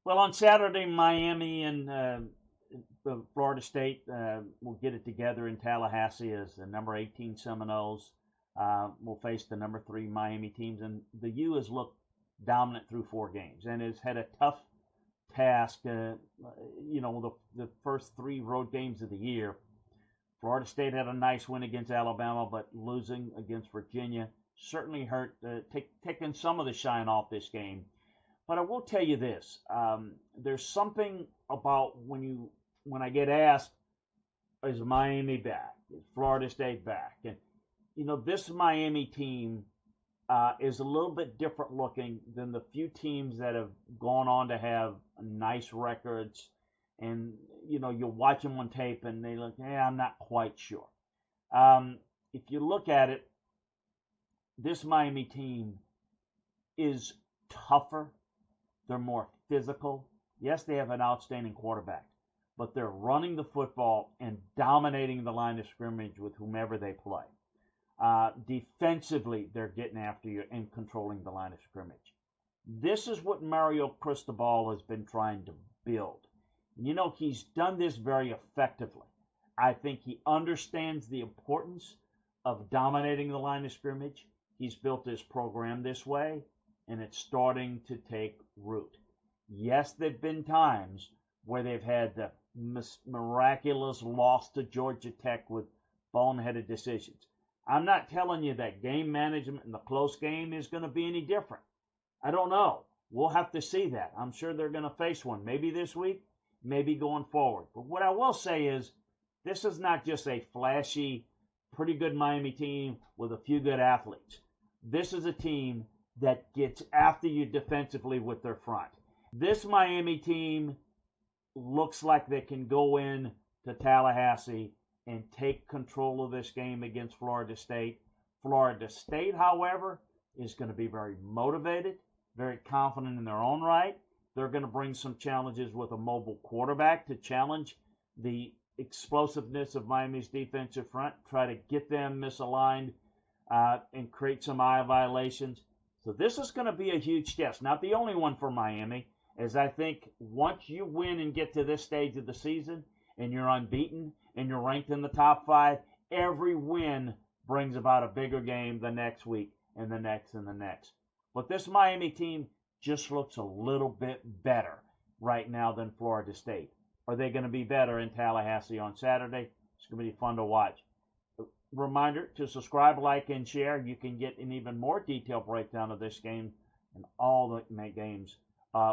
Well, on Saturday, Miami and Florida State will get it together in Tallahassee as the number 18 Seminoles will face the number 3 Miami teams. And the U has looked dominant through 4 games and has had a tough task. The first 3 road games of the year. Florida State had a nice win against Alabama, but losing against Virginia certainly hurt, taking some of the shine off this game. But I will tell you this: there's something about when I get asked, "Is Miami back? Is Florida State back?" And this Miami team is a little bit different looking than the few teams that have gone on to have nice records. And you watch them on tape, and they look, I'm not quite sure. If you look at it, this Miami team is tougher. They're more physical. Yes, they have an outstanding quarterback, but they're running the football and dominating the line of scrimmage with whomever they play. Defensively, they're getting after you and controlling the line of scrimmage. This is what Mario Cristobal has been trying to build. He's done this very effectively. I think he understands the importance of dominating the line of scrimmage. He's built his program this way, and it's starting to take root. Yes, there have been times where they've had the miraculous loss to Georgia Tech with boneheaded decisions. I'm not telling you that game management in the close game is going to be any different. I don't know. We'll have to see that. I'm sure they're going to face one, maybe this week, maybe going forward. But what I will say is this is not just a flashy, pretty good Miami team with a few good athletes. This is a team that gets after you defensively with their front. This Miami team looks like they can go in to Tallahassee and take control of this game against Florida State. Florida State, however, is going to be very motivated, very confident in their own right. They're going to bring some challenges with a mobile quarterback to challenge the explosiveness of Miami's defensive front, try to get them misaligned and create some eye violations. So this is going to be a huge test. Not the only one for Miami, as I think once you win and get to this stage of the season and you're unbeaten and you're ranked in the top 5, every win brings about a bigger game the next week and the next and the next. But this Miami team just looks a little bit better right now than Florida State. Are they going to be better in Tallahassee on Saturday? It's going to be fun to watch. Reminder to subscribe, like, and share. You can get an even more detailed breakdown of this game and all the games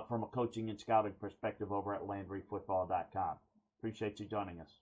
from a coaching and scouting perspective over at LandryFootball.com. Appreciate you joining us.